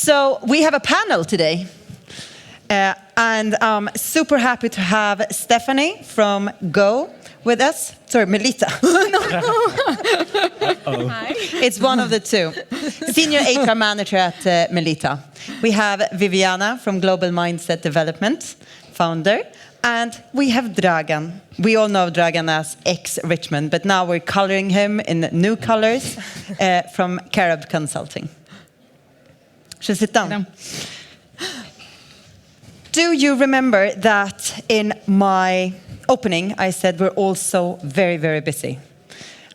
So we have a panel today. And I'm super happy to have Stephanie from Go with us. Sorry, Melita. Hi. It's one of the two. Senior HR Manager at Melita. We have Viviana from Global Mindset Development, founder. And we have Dragan. We all know Dragan as ex-Richmond, but now we're coloring him in new colors from Carob Consulting. Should I sit down? Do you remember that in my opening I said we're all so very, very busy?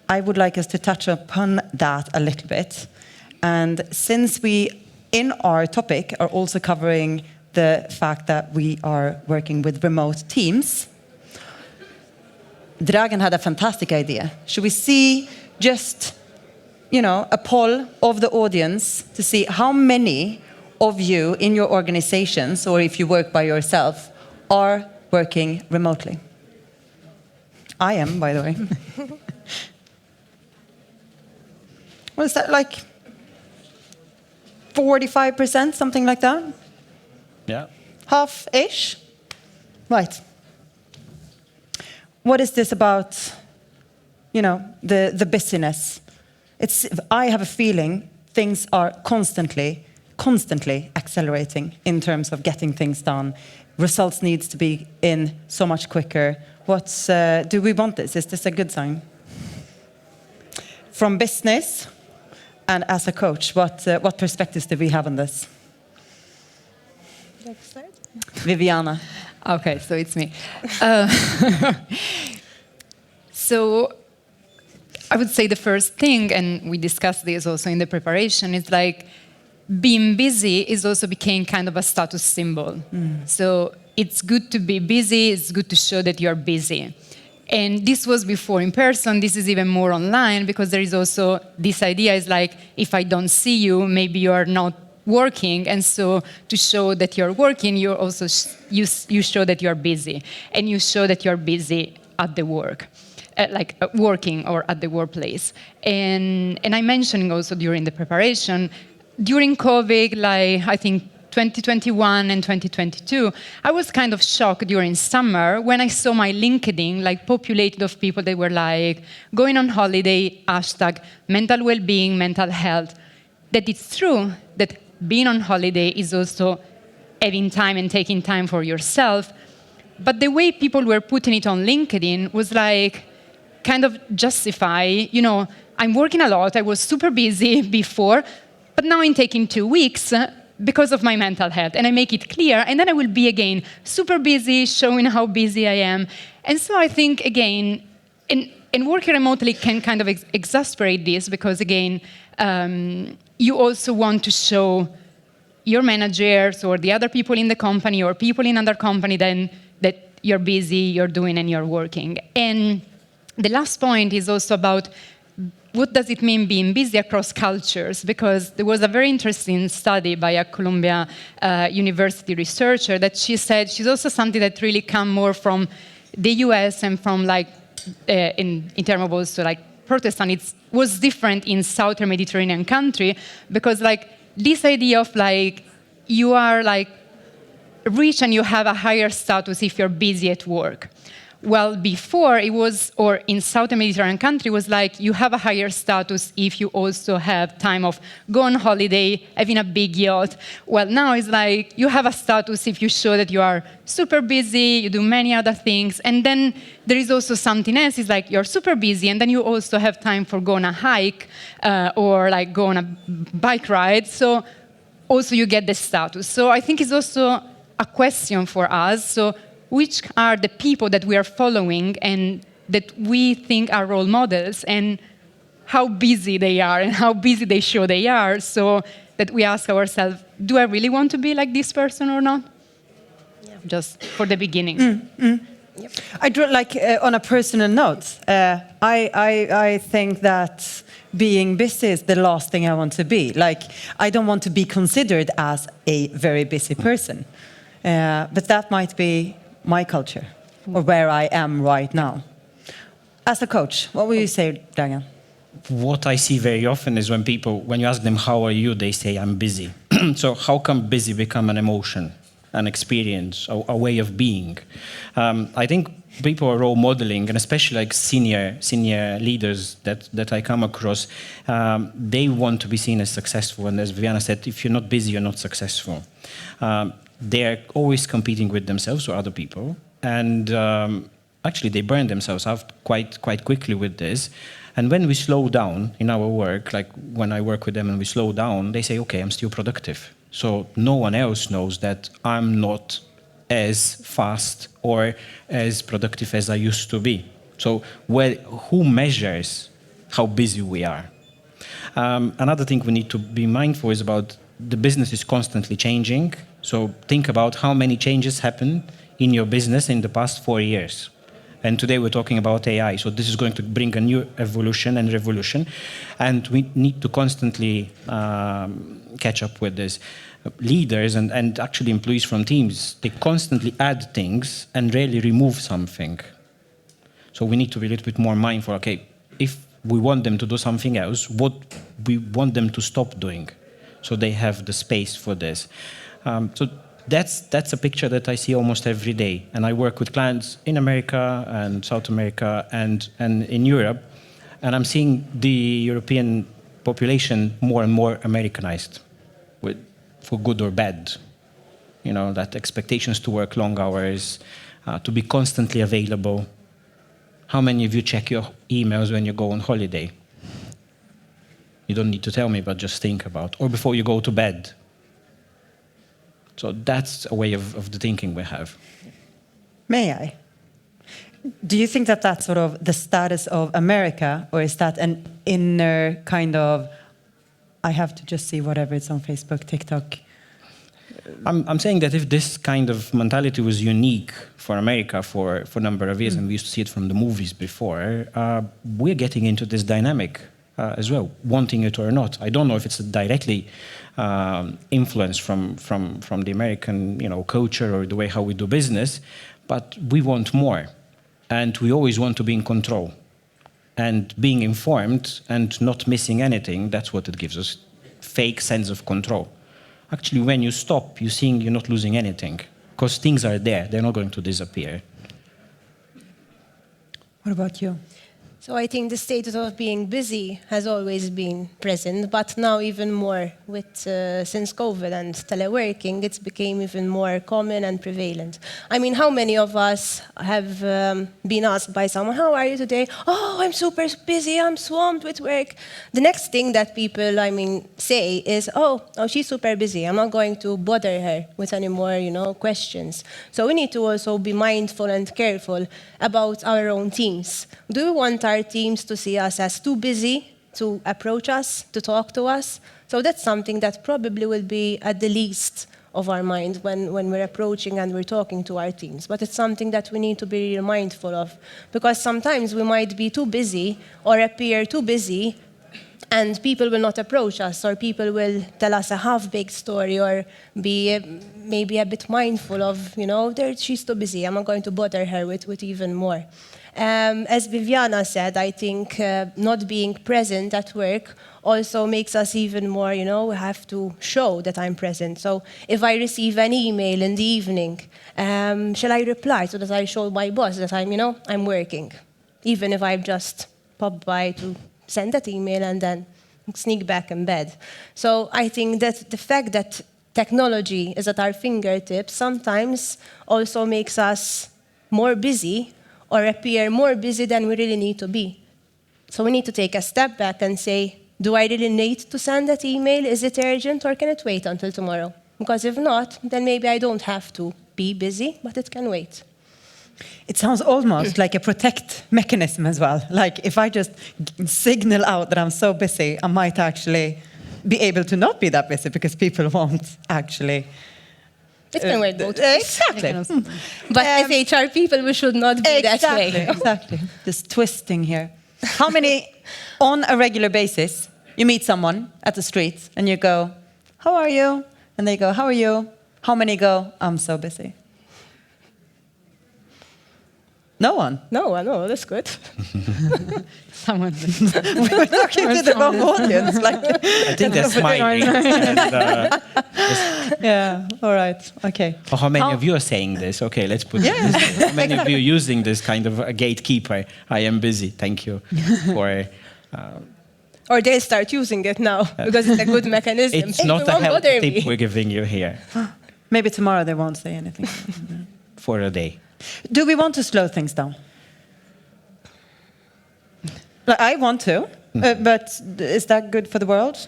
I would like us to touch upon that a little bit. And since we, in our topic, are also covering the fact that we are working with remote teams, Dragan had a fantastic idea. Should we see just, a poll of the audience to see how many of you in your organizations, or if you work by yourself, are working remotely? I am, by the way. What is that, like 45%, something like that? Yeah. Half-ish? Right. What is this about, the busyness? I have a feeling things are constantly accelerating in terms of getting things done. Results needs to be in so much quicker. Do we want this? Is this a good sign? From business and as a coach, what perspectives do we have on this? Viviana. Okay, so it's me. So I would say the first thing, and we discussed this also in the preparation, is like being busy is also became kind of a status symbol. So it's good to be busy, it's good to show that you're busy. And this was before in person, this is even more online, because there is also this idea is like, if I don't see you, maybe you are not working, and so to show that you're working, you also you show that you're busy, and you show that you're busy at the work. Working or at the workplace. And I'm mentioning also during the preparation, during COVID, I think 2021 and 2022, I was kind of shocked during summer when I saw my LinkedIn populated of people that were going on holiday, hashtag mental well-being, mental health. That it's true that being on holiday is also having time and taking time for yourself. But the way people were putting it on LinkedIn was kind of justify, I'm working a lot, I was super busy before, but now I'm taking 2 weeks because of my mental health, and I make it clear, and then I will be again super busy, showing how busy I am. And so I think, again, and working remotely can kind of exasperate this, because again, you also want to show your managers or the other people in the company or people in other company then that you're busy, you're doing, and you're working. And the last point is also about what does it mean being busy across cultures, because there was a very interesting study by a Columbia University researcher that she said she's also something that really come more from the US and from in terms of also Protestant, it was different in Southern Mediterranean country, because this idea of you are rich and you have a higher status if you're busy at work. Well, before it was, or in Southern Mediterranean country, was you have a higher status if you also have time of go on holiday, having a big yacht. Well, now it's you have a status if you show that you are super busy, you do many other things. And then there is also something else, is you're super busy, and then you also have time for go on a hike or go on a bike ride. So also you get the status. So I think it's also a question for us. So which are the people that we are following and that we think are role models, and how busy they are and how busy they show they are, so that we ask ourselves, do I really want to be like this person or not? Yeah. Just for the beginning. Yep. I draw on a personal note, I think that being busy is the last thing I want to be. I don't want to be considered as a very busy person. But that might be my culture, or where I am right now. As a coach, what would you say, Dragan? what I see very often is when you ask them, how are you, they say, I'm busy. So how come busy become an emotion, an experience, a way of being? I think people are role modeling, and especially like senior leaders that I come across, they want to be seen as successful. And as Viviana said, if you're not busy, you're not successful. They're always competing with themselves or other people. And actually, they burn themselves out quite quickly with this. And when we slow down in our work, like when I work with them and we slow down, they say, okay, I'm still productive. So no one else knows that I'm not as fast or as productive as I used to be. So who measures how busy we are? Another thing we need to be mindful is about the business is constantly changing. So think about how many changes happened in your business in the past 4 years. And today we're talking about AI. So this is going to bring a new evolution and revolution. And we need to constantly catch up with this. Leaders and actually employees from teams, they constantly add things and rarely remove something. So we need to be a little bit more mindful. Okay, if we want them to do something else, what we want them to stop doing, so they have the space for this. So that's a picture that I see almost every day. And I work with clients in America and South America and in Europe. And I'm seeing the European population more and more Americanized, for good or bad. You know, that expectations to work long hours, to be constantly available. How many of you check your emails when you go on holiday? You don't need to tell me, but just think about. Or before you go to bed. So that's a way of the thinking we have. May I? Do you think that that's sort of the status of America, or is that an inner kind of, I have to just see whatever it's on Facebook, TikTok? I'm saying that if this kind of mentality was unique for America for a number of years, and we used to see it from the movies before, we're getting into this dynamic as well, wanting it or not. I don't know if it's directly influenced from the American, culture or the way how we do business, but we want more, and we always want to be in control. And being informed and not missing anything, that's what it gives us, fake sense of control. Actually, when you stop, you're seeing you're not losing anything, because things are there. They're not going to disappear. What about you? So I think the status of being busy has always been present, but now even more since COVID and teleworking, it's became even more common and prevalent. I mean, how many of us have been asked by someone, how are you today? Oh, I'm super busy, I'm swamped with work. The next thing that people, say is, oh, she's super busy. I'm not going to bother her with any more, questions. So we need to also be mindful and careful about our own teams. Do we want our teams to see us as too busy to approach us, to talk to us? So that's something that probably will be at the least of our mind when we're approaching and we're talking to our teams. But it's something that we need to be really mindful of, because sometimes we might be too busy or appear too busy, and people will not approach us, or people will tell us a half-baked story, or be maybe a bit mindful of, she's too busy, I'm not going to bother her with even more. As Viviana said, I think not being present at work also makes us even more, we have to show that I'm present. So if I receive an email in the evening, shall I reply so that I show my boss that I'm working, even if I've just popped by to send that email and then sneak back in bed. So I think that the fact that technology is at our fingertips sometimes also makes us more busy, or appear more busy than we really need to be. So we need to take a step back and say, do I really need to send that email? Is it urgent, or can it wait until tomorrow? Because if not, then maybe I don't have to be busy, but it can wait. It sounds almost like a protect mechanism as well. Like if I just signal out that I'm so busy, I might actually be able to not be that busy, because people won't actually... It can wait both ways. Exactly. But as HR people, we should not be that way. Exactly. Just twisting here. How many, on a regular basis, you meet someone at the street and you go, how are you? And they go, how are you? How many go, I'm so busy? No one. No, no, that's good. Someone. We were talking to the wrong audience. Like, I think they're smiling. And, yeah. All right. Okay. oh, how many of you are saying this? Okay, let's put it this way. How many of you are using this kind of a gatekeeper? I am busy. Thank you for... Or they'll start using it now because it's a good mechanism. It's not a won't health bother tip me. we're giving you here Maybe tomorrow they won't say anything. for a day. Do we want to slow things down? I want to, but is that good for the world?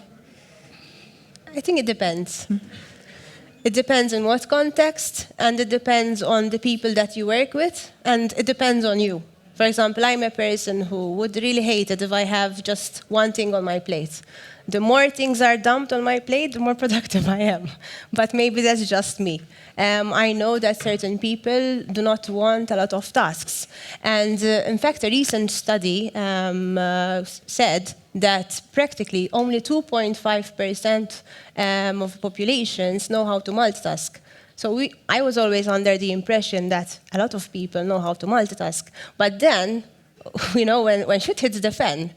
I think it depends. It depends in what context, and it depends on the people that you work with, and it depends on you. For example, I'm a person who would really hate it if I have just one thing on my plate. The more things are dumped on my plate, the more productive I am. But maybe that's just me. I know that certain people do not want a lot of tasks. And in fact, a recent study said that practically only 2.5% of populations know how to multitask. So I was always under the impression that a lot of people know how to multitask. But then, when shit hits the fan,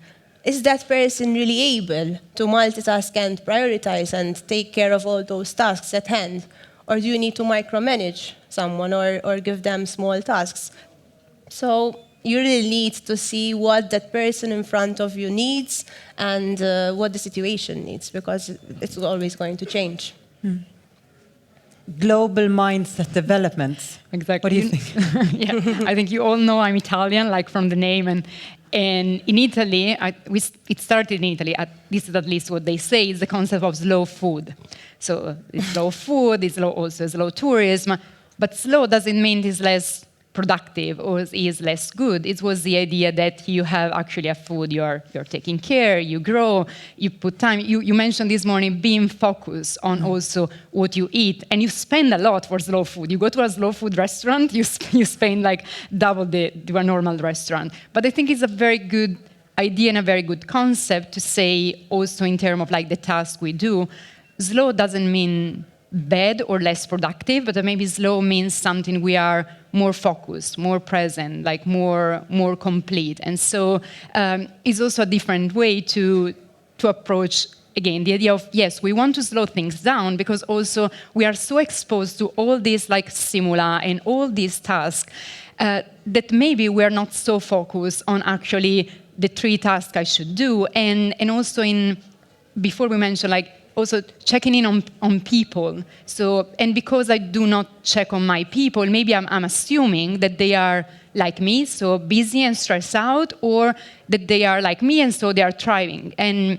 is that person really able to multitask and prioritize and take care of all those tasks at hand? Or do you need to micromanage someone or give them small tasks? So you really need to see what that person in front of you needs and what the situation needs, because it's always going to change. Global mindset development. Exactly. What do you think? Yeah, I think you all know I'm Italian, like from the name, and in Italy, it started in Italy. This is at least what they say is the concept of slow food. So it's slow food, it's also slow tourism, but slow doesn't mean it's less productive or is less good. It was the idea that you have actually a food, you're taking care, you grow, you put time. You mentioned this morning being focused on also what you eat, and you spend a lot for slow food. You go to a slow food restaurant, you spend like double to a normal restaurant. But I think it's a very good idea and a very good concept to say also in terms of like the task we do. Slow doesn't mean bad or less productive, but maybe slow means something we are more focused, more present, like more complete. And so it's also a different way to approach, again, the idea of, yes, we want to slow things down because also we are so exposed to all these like stimuli and all these tasks that maybe we're not so focused on actually the 3 tasks I should do. And also before we mentioned like, also checking in on people. So, and because I do not check on my people, maybe I'm assuming that they are like me, so busy and stressed out, or that they are like me and so they are thriving. And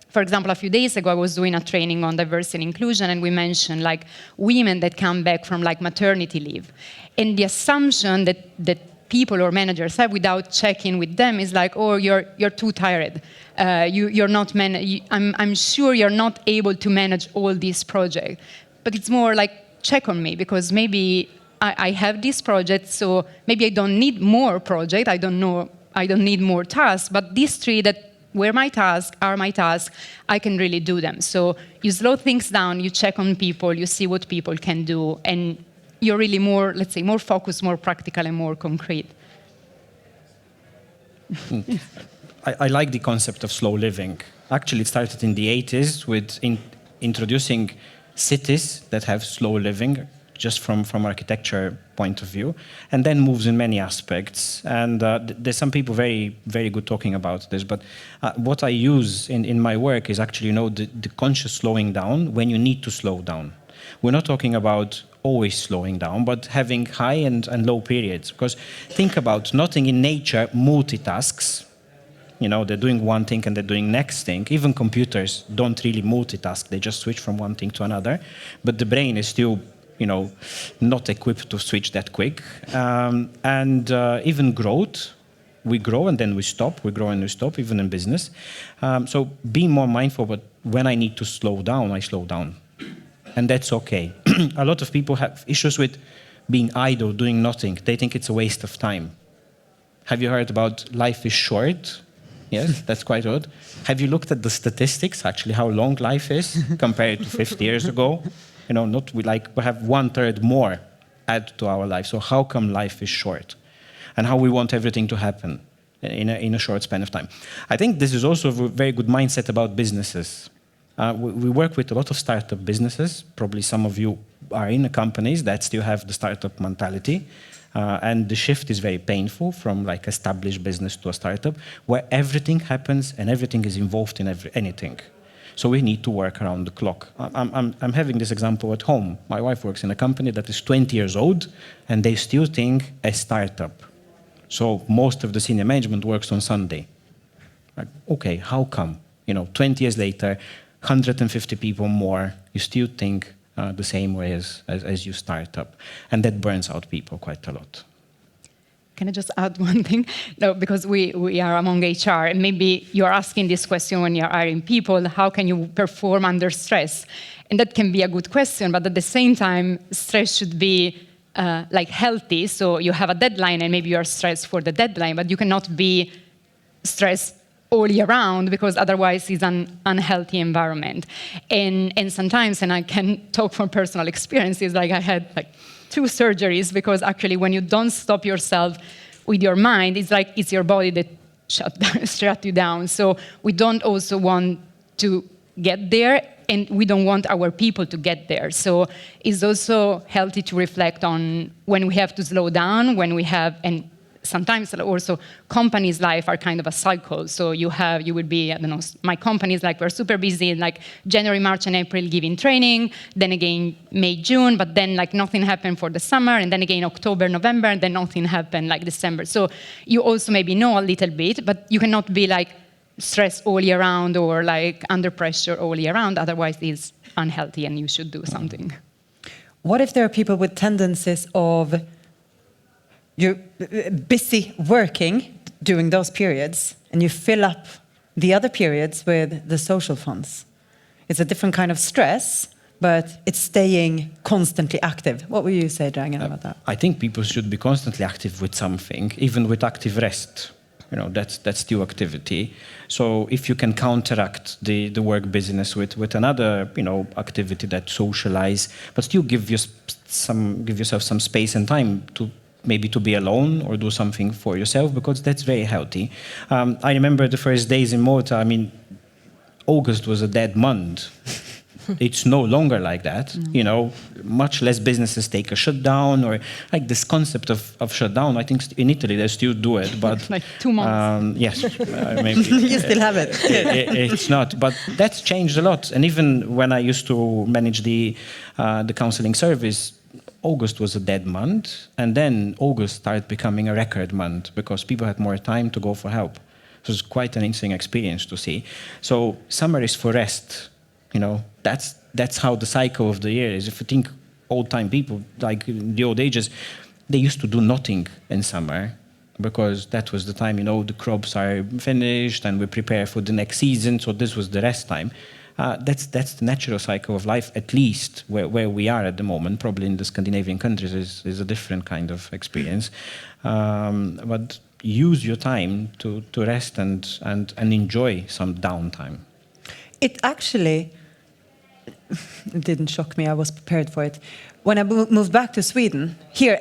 for example, a few days ago, I was doing a training on diversity and inclusion, and we mentioned like women that come back from like maternity leave. And the assumption that people or managers have without checking with them is like, oh, you're too tired. You're not I'm sure you're not able to manage all these projects. But it's more like, check on me, because maybe I have this project, so maybe I don't need more project. I don't need more tasks, but these 3 that were my tasks, are my tasks, I can really do them. So you slow things down, you check on people, you see what people can do, and you're really more, let's say, more focused, more practical, and more concrete. I like the concept of slow living. Actually, it started in the 80s with introducing cities that have slow living, just from architecture point of view, and then moves in many aspects. And there's some people very, very good talking about this, but what I use in my work is actually, the conscious slowing down when you need to slow down. We're not talking about always slowing down, but having high and low periods. Because think about, nothing in nature multitasks. They're doing one thing and they're doing next thing. Even computers don't really multitask. They just switch from one thing to another. But the brain is still, not equipped to switch that quick. And even growth, we grow and then we stop. We grow and we stop, even in business. So be more mindful, but when I need to slow down, I slow down. And that's okay. A lot of people have issues with being idle, doing nothing. They think it's a waste of time. Have you heard about life is short? Yes, that's quite good. Have you looked at the statistics, actually, how long life is compared to 50 years ago? We have 1/3 more add to our life. So how come life is short? and how we want everything to happen in a short span of time. I think this is also a very good mindset about businesses. We work with a lot of startup businesses. Probably some of you are in companies that still have the startup mentality. And the shift is very painful from like established business to a startup where everything happens and everything is involved in anything. So we need to work around the clock. I'm having this example at home. My wife works in a company that is 20 years old and they still think a startup. So most of the senior management works on Sunday. Like, okay, how come? 20 years later, 150 people more, you still think the same way as you start up. And that burns out people quite a lot. Can I just add one thing? No, because we are among HR, and maybe you're asking this question when you're hiring people, how can you perform under stress? And that can be a good question, but at the same time, stress should be like healthy. So you have a deadline and maybe you're stressed for the deadline, but you cannot be stressed all year round because otherwise it's an unhealthy environment. And sometimes, and I can talk from personal experiences, like I had like 2 surgeries because actually when you don't stop yourself with your mind, it's like it's your body that shut you down. So we don't also want to get there, and we don't want our people to get there. So it's also healthy to reflect on when we have to slow down, when we have, and sometimes also companies' life are kind of a cycle. So you will be, I don't know, my company's like we're super busy in like January, March, and April giving training, then again May, June, but then like nothing happened for the summer, and then again October, November, and then nothing happened like December. So you also maybe know a little bit, but you cannot be like stressed all year round or like under pressure all year round, otherwise it's unhealthy and you should do something. What if there are people with tendencies of you're busy working during those periods and you fill up the other periods with the social funds? It's a different kind of stress, but it's staying constantly active. What would you say, Dragan, about that? I think people should be constantly active with something, even with active rest. That's still activity. So if you can counteract the work business with another, activity that socialize, but still give yourself some space and time to maybe to be alone or do something for yourself, because that's very healthy. I remember the first days in Malta. I mean, August was a dead month. It's no longer like that. Much less businesses take a shutdown, or like this concept of shutdown. I think in Italy they still do it, but like 2 months. Yes, maybe You still have it. It's not, but that's changed a lot. And even when I used to manage the counseling service, August was a dead month, and then August started becoming a record month because people had more time to go for help. So it's quite an interesting experience to see. So summer is for rest. That's how the cycle of the year is. If you think old-time people, like in the old ages, they used to do nothing in summer because that was the time, the crops are finished and we prepare for the next season. So this was the rest time. That's the natural cycle of life, at least where we are at the moment. Probably in the Scandinavian countries is a different kind of experience. But use your time to rest and enjoy some downtime. It actually didn't shock me. I was prepared for it. When I moved back to Sweden, here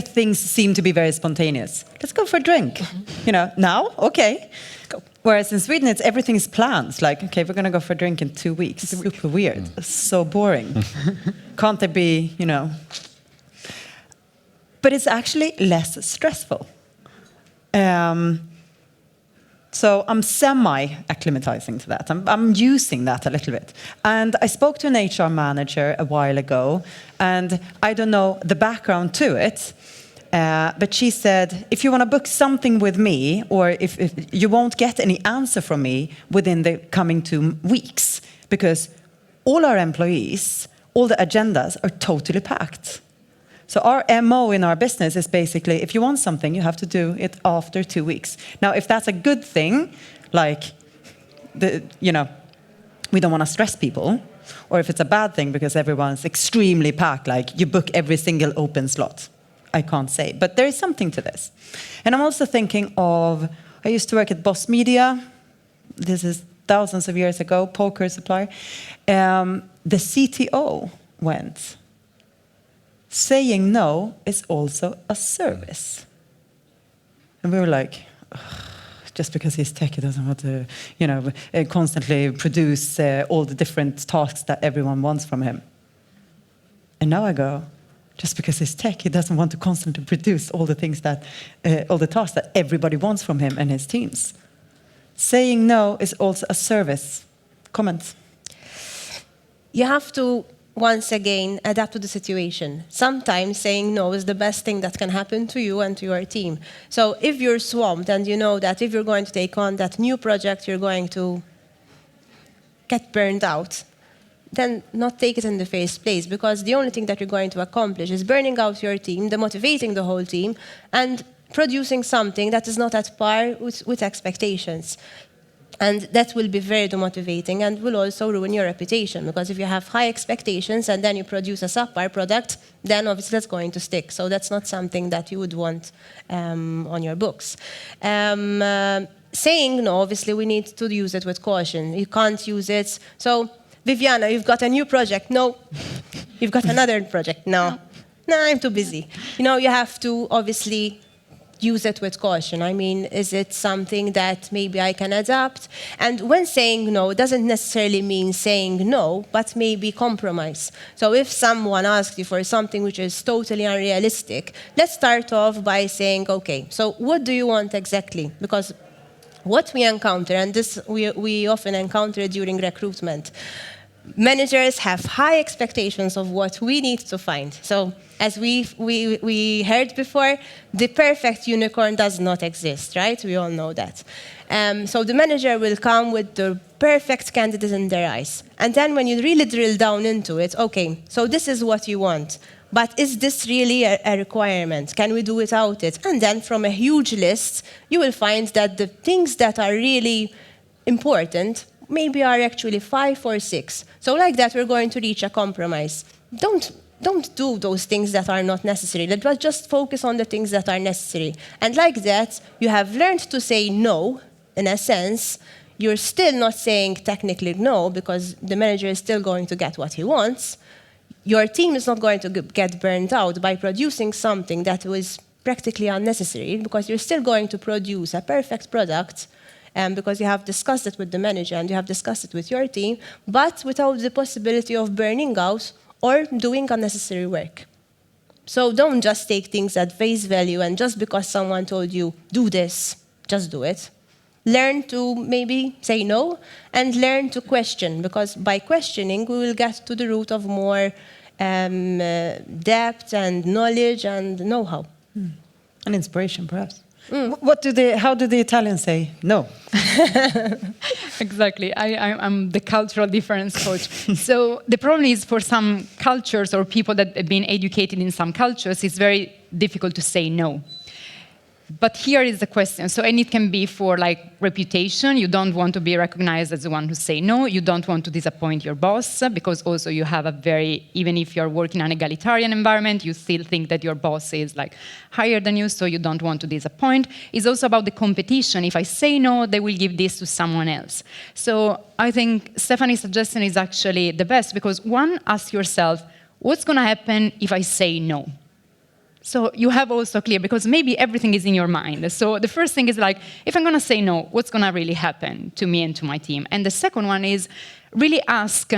things seem to be very spontaneous. Let's go for a drink. Now, okay. Go. Whereas in Sweden, everything is planned. It's like, okay, we're going to go for a drink in 2 weeks. It's super weird. It's so boring. Can't there be, But it's actually less stressful. So I'm semi-acclimatizing to that. I'm using that a little bit. And I spoke to an HR manager a while ago, and I don't know the background to it, but she said, if you want to book something with me, or if you won't get any answer from me within the coming 2 weeks, because all our employees, all the agendas are totally packed. So our MO in our business is basically, if you want something, you have to do it after 2 weeks. Now, if that's a good thing, like, we don't want to stress people, or if it's a bad thing because everyone's extremely packed, like you book every single open slot, I can't say. But there is something to this. And I'm also thinking of, I used to work at Boss Media. This is thousands of years ago, poker supplier. The CTO went. Saying no is also a service. And we were like, just because he's tech, he doesn't want to, constantly produce all the different tasks that everyone wants from him. And now I go, just because he's tech, he doesn't want to constantly produce all the things that, all the tasks that everybody wants from him and his teams. Saying no is also a service. Comments? You have to, once again, adapt to the situation. Sometimes saying no is the best thing that can happen to you and to your team. So if you're swamped and you know that if you're going to take on that new project, you're going to get burned out, then not take it in the first place, because the only thing that you're going to accomplish is burning out your team, demotivating the whole team, and producing something that is not at par with expectations. And that will be very demotivating and will also ruin your reputation, because if you have high expectations and then you produce a subpar product, then obviously that's going to stick. So that's not something that you would want on your books. Saying no, obviously we need to use it with caution. You can't use it. So, Viviana, you've got a new project. No. You've got another project. No. No, I'm too busy. You have to obviously use it with caution. I mean, is it something that maybe I can adapt? And when saying no, it doesn't necessarily mean saying no, but maybe compromise. So if someone asks you for something which is totally unrealistic, let's start off by saying, okay, so what do you want exactly? Because what we encounter, and this we often encounter during recruitment, managers have high expectations of what we need to find. So as we heard before, the perfect unicorn does not exist, right? We all know that. So the manager will come with the perfect candidate in their eyes. And then when you really drill down into it, okay, so this is what you want. But is this really a requirement? Can we do without it? And then from a huge list, you will find that the things that are really important maybe are actually 5 or 6. So like that, we're going to reach a compromise. Don't do those things that are not necessary, but just focus on the things that are necessary. And like that, you have learned to say no, in a sense. You're still not saying technically no, because the manager is still going to get what he wants. Your team is not going to get burned out by producing something that was practically unnecessary, because you're still going to produce a perfect product, because you have discussed it with the manager and you have discussed it with your team, but without the possibility of burning out or doing unnecessary work. So don't just take things at face value, and just because someone told you, do this, just do it. Learn to maybe say no, and learn to question, because by questioning, we will get to the root of more depth and knowledge and know-how. And inspiration, perhaps. How do the Italians say no? Exactly. I'm the cultural difference coach. So the problem is, for some cultures or people that have been educated in some cultures, it's very difficult to say no. But here is the question. So, and it can be for reputation. You don't want to be recognized as the one who say no. You don't want to disappoint your boss, because also you have even if you're working in an egalitarian environment, you still think that your boss is higher than you, so you don't want to disappoint. It's also about the competition. If I say no, they will give this to someone else. So I think Stephanie's suggestion is actually the best, because one, ask yourself, what's going to happen if I say no? So you have also clear, because maybe everything is in your mind. So the first thing is if I'm going to say no, what's going to really happen to me and to my team? And the second one is really ask,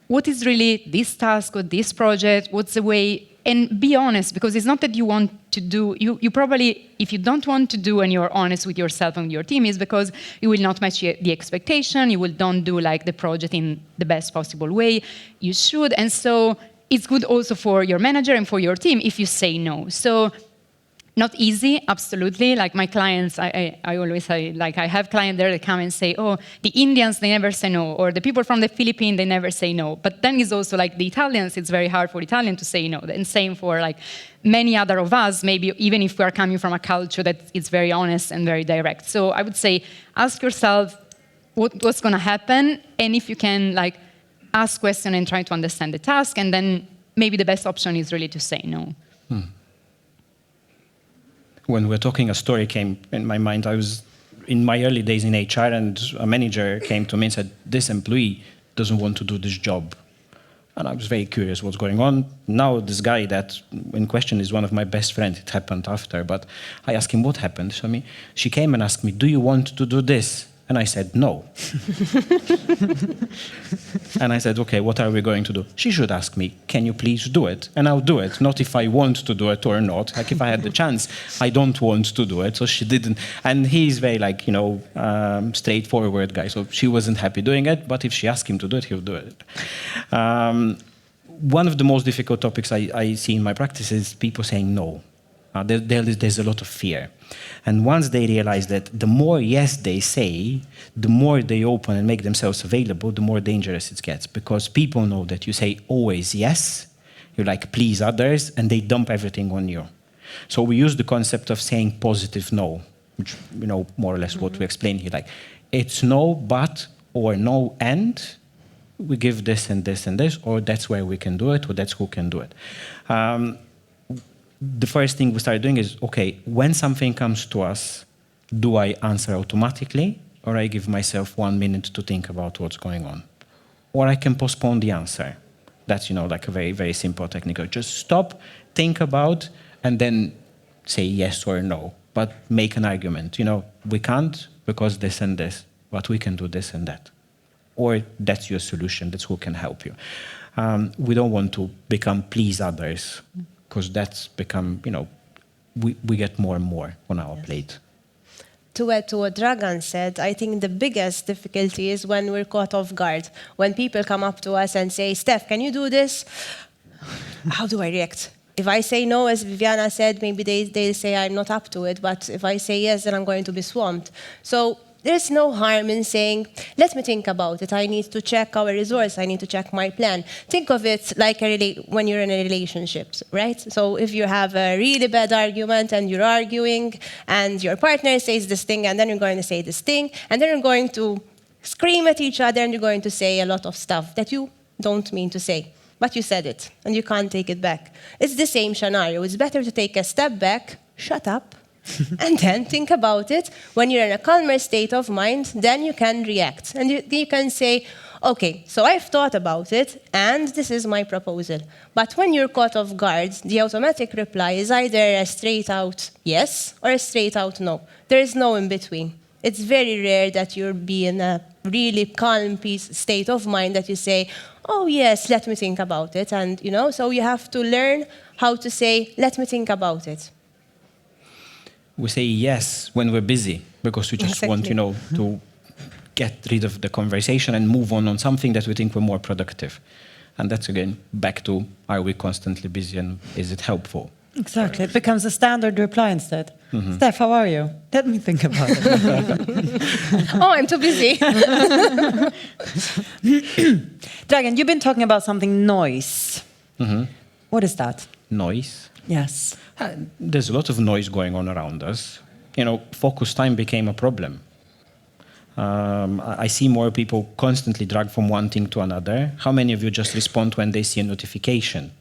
what is really this task or this project? What's the way? And be honest, because it's not that you want to do, you probably, if you don't want to do and you're honest with yourself and your team, is because you will not match the expectation, you will don't do the project in the best possible way you should. And so it's good also for your manager and for your team if you say no. So not easy, absolutely. My clients, I always say, I have clients there that come and say, oh, the Indians, they never say no, or the people from the Philippines, they never say no. But then it's also the Italians, it's very hard for Italians to say no. And same for many other of us, maybe even if we are coming from a culture that is very honest and very direct. So I would say, ask yourself what's going to happen, and if you can ask questions and try to understand the task, and then maybe the best option is really to say no. When we're talking, a story came in my mind. I was in my early days in HR, and a manager came to me and said, this employee doesn't want to do this job. And I was very curious what's going on. Now this guy that in question is one of my best friends. It happened after, but I asked him what happened. So she came and asked me, do you want to do this? And I said, no. And I said, okay, what are we going to do? She should ask me, can you please do it? And I'll do it, not if I want to do it or not. Like if I had the chance, I don't want to do it. So she didn't. And he's very like, straightforward guy. So she wasn't happy doing it, but if she asked him to do it, he'll do it. One of the most difficult topics I see in my practice is people saying no. There's a lot of fear. And once they realize that the more yes they say, the more they open and make themselves available, the more dangerous it gets. Because people know that you say always yes, you like please others, and they dump everything on you. So we use the concept of saying positive no, which, more or less what we explain here. Like, it's no, but, or no, and we give this and this and this, or that's where we can do it, or that's who can do it. The first thing we started doing is, okay, when something comes to us, do I answer automatically, or I give myself 1 minute to think about what's going on? Or I can postpone the answer. That's, like a very, very simple technique. Just stop, think about, and then say yes or no, but make an argument. We can't because this and this, but we can do this and that. Or that's your solution, that's who can help you. We don't want to become please others, because that's become, we get more and more on our plate. To add to what Dragan said, I think the biggest difficulty is when we're caught off guard. When people come up to us and say, Steph, can you do this? How do I react? If I say no, as Viviana said, maybe they say I'm not up to it, but if I say yes, then I'm going to be swamped. So there's no harm in saying, let me think about it. I need to check our resource. I need to check my plan. Think of it like when you're in a relationship, right? So if you have a really bad argument and you're arguing and your partner says this thing and then you're going to say this thing and then you're going to scream at each other and you're going to say a lot of stuff that you don't mean to say. But you said it and you can't take it back. It's the same scenario. It's better to take a step back, shut up, and then think about it. When you're in a calmer state of mind, then you can react. And you can say, okay, so I've thought about it, and this is my proposal. But when you're caught off guard, the automatic reply is either a straight-out yes or a straight-out no. There is no in between. It's very rare that you'll be in a really calm state of mind that you say, oh yes, let me think about it. And, so you have to learn how to say, let me think about it. We say yes when we're busy because we just want, to get rid of the conversation and move on something that we think we're more productive. And that's, again, back to, are we constantly busy and is it helpful? Exactly. It becomes a standard reply instead. Mm-hmm. Steph, how are you? Let me think about it. Oh, I'm too busy. Dragan, you've been talking about something noise. Mm-hmm. What is that? Noise? Yes. There's a lot of noise going on around us. Focus time became a problem. I see more people constantly dragged from one thing to another. How many of you just respond when they see a notification?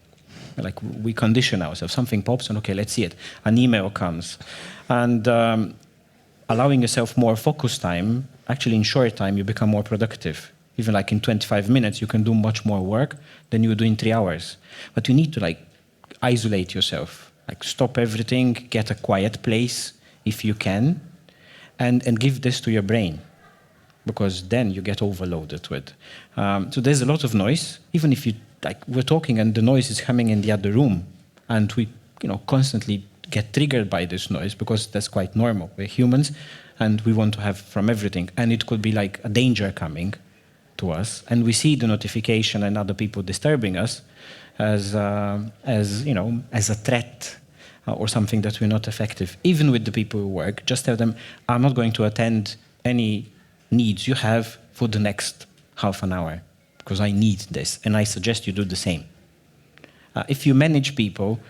Like, we condition ourselves. Something pops and, okay, let's see it. An email comes. And allowing yourself more focus time, actually in short time, you become more productive. Even like in 25 minutes, you can do much more work than you do in 3 hours. But you need to isolate yourself. Stop everything, get a quiet place if you can, and give this to your brain, because then you get overloaded with. So there's a lot of noise, even if we're talking and the noise is coming in the other room, and we constantly get triggered by this noise because that's quite normal. We're humans and we want to have from everything, and it could be like a danger coming to us, and we see the notification and other people disturbing us as a threat or something that we're not effective. Even with the people who work, just tell them, I'm not going to attend any needs you have for the next half an hour because I need this, and I suggest you do the same. If you manage people,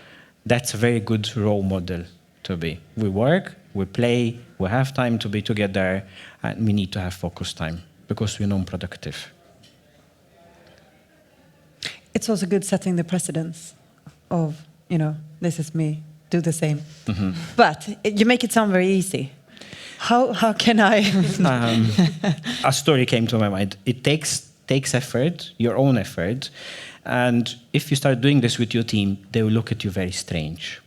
that's a very good role model to be. We work, we play, we have time to be together, and we need to have focus time because we're non-productive. It's also good setting the precedence of, this is me, do the same. Mm-hmm. But you make it sound very easy. How can I? A story came to my mind. It takes effort, your own effort, And if you start doing this with your team, they will look at you very strange.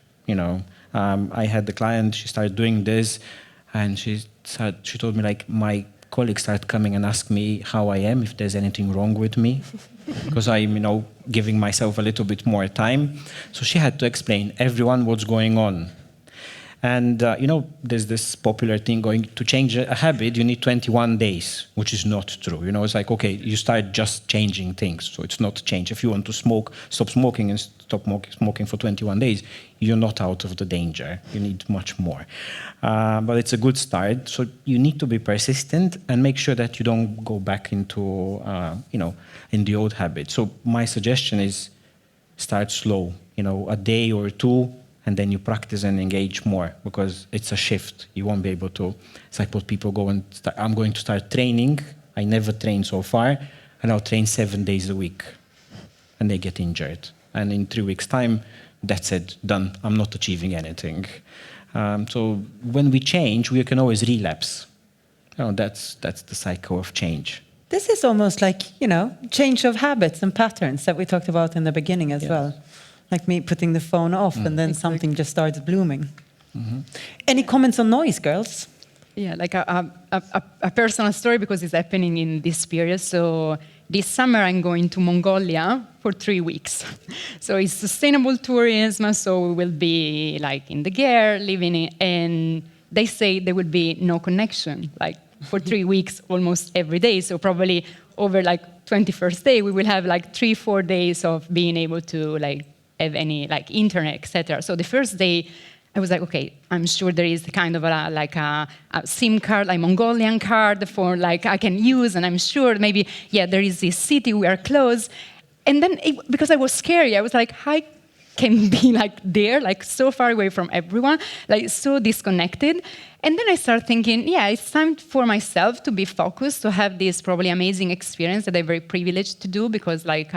I had the client, she started doing this, and she told me, like, my colleagues started coming and ask me how I am, if there's anything wrong with me, because I'm, giving myself a little bit more time. So she had to explain everyone what's going on. And, there's this popular thing going to change a habit, you need 21 days, which is not true. It's like, okay, you start just changing things. So it's not change. If you want to stop smoking and stop smoking for 21 days, you're not out of the danger. You need much more. But it's a good start. So you need to be persistent and make sure that you don't go back into, in the old habit. So my suggestion is start slow, a day or two, and then you practice and engage more, because it's a shift. You won't be able to. It's like what people go and start. I'm going to start training. I never trained so far, and I'll train 7 days a week, and they get injured. And in 3 weeks' time, that's it, done. I'm not achieving anything. So when we change, we can always relapse. That's the cycle of change. This is almost like, change of habits and patterns that we talked about in the beginning as well. Like me putting the phone off and then something just starts blooming. Mm-hmm. Any comments on noise, girls? Yeah, like a personal story, because it's happening in this period. So this summer I'm going to Mongolia for 3 weeks. So it's sustainable tourism. So we will be like in the gear, living in, and they say there will be no connection, like for 3 weeks, almost every day. So probably over like 21st day, we will have like 3-4 days of being able to like have any like internet, etc. So the first day, I was like, okay, I'm sure there is kind of a SIM card, like Mongolian card for like I can use, and I'm sure maybe there is this city we are close. And then because I was scary, I was like, how can be like there, like so far away from everyone, like so disconnected. And then I started thinking, it's time for myself to be focused, to have this probably amazing experience that I'm very privileged to do, because like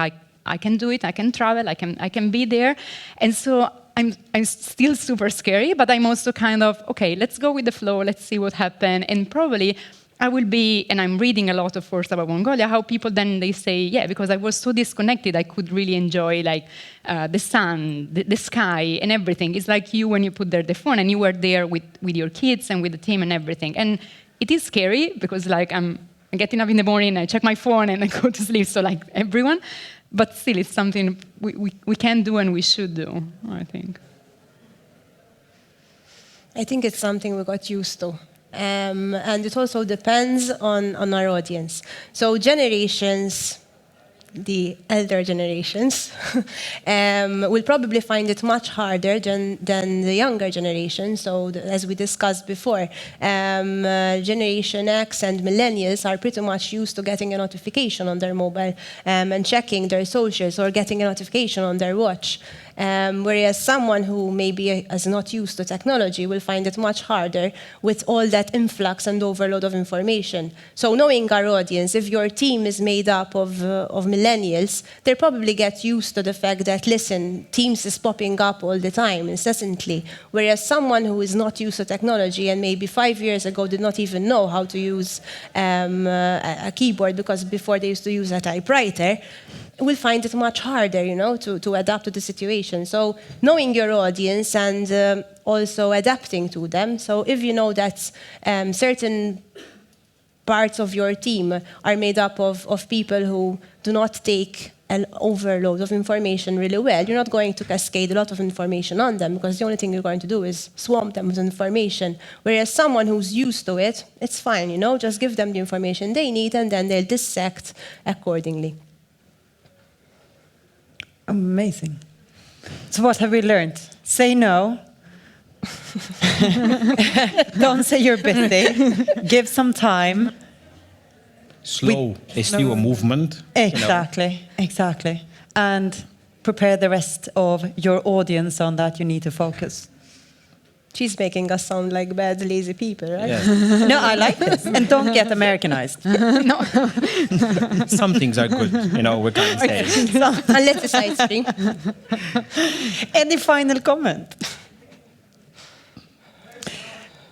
I can do it, I can travel, I can be there. And so I'm still super scary, but I'm also kind of, okay, let's go with the flow, let's see what happens. And probably I will be, and I'm reading a lot, of course, about Mongolia, how people then they say, because I was so disconnected, I could really enjoy like the sun, the sky, and everything. It's like you when you put there the phone, and you were there with your kids and with the team and everything. And it is scary, because like I'm getting up in the morning, I check my phone, and I go to sleep, so like everyone. But still, it's something we can do and we should do, I think. I think it's something we got used to. And it also depends on our audience. So generations, the elder generations, will probably find it much harder than the younger generation. So as we discussed before, Generation X and millennials are pretty much used to getting a notification on their mobile and checking their socials, or getting a notification on their watch. Whereas someone who maybe is not used to technology will find it much harder with all that influx and overload of information. So knowing our audience, if your team is made up of millennials, they probably get used to the fact that, listen, Teams is popping up all the time, incessantly. Whereas someone who is not used to technology and maybe 5 years ago did not even know how to use a keyboard, because before they used to use a typewriter, will find it much harder, to adapt to the situation. So knowing your audience and also adapting to them. So if you know that certain parts of your team are made up of people who do not take an overload of information really well, you're not going to cascade a lot of information on them, because the only thing you're going to do is swamp them with information. Whereas someone who's used to it, it's fine, just give them the information they need, and then they'll dissect accordingly. Amazing. So what have we learned? Say no. Don't say you're busy. Give some time. Slow is still a movement. Exactly. And prepare the rest of your audience on that. You need to focus. She's making us sound like bad, lazy people, right? Yeah. No, I like this. And don't get Americanized. No. Some things are good, we can't say. Unless it's ice cream. Any final comment?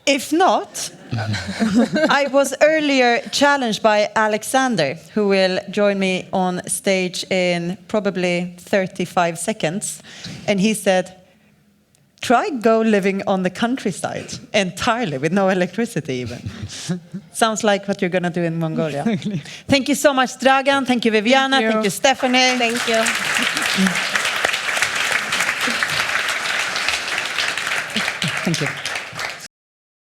If not, I was earlier challenged by Alexander, who will join me on stage in probably 35 seconds. And he said, try go living on the countryside entirely with no electricity even. Sounds like what you're going to do in Mongolia. Thank you so much, Dragan. Thank you, Viviana. Thank you, Stephanie. Thank you. Thank you.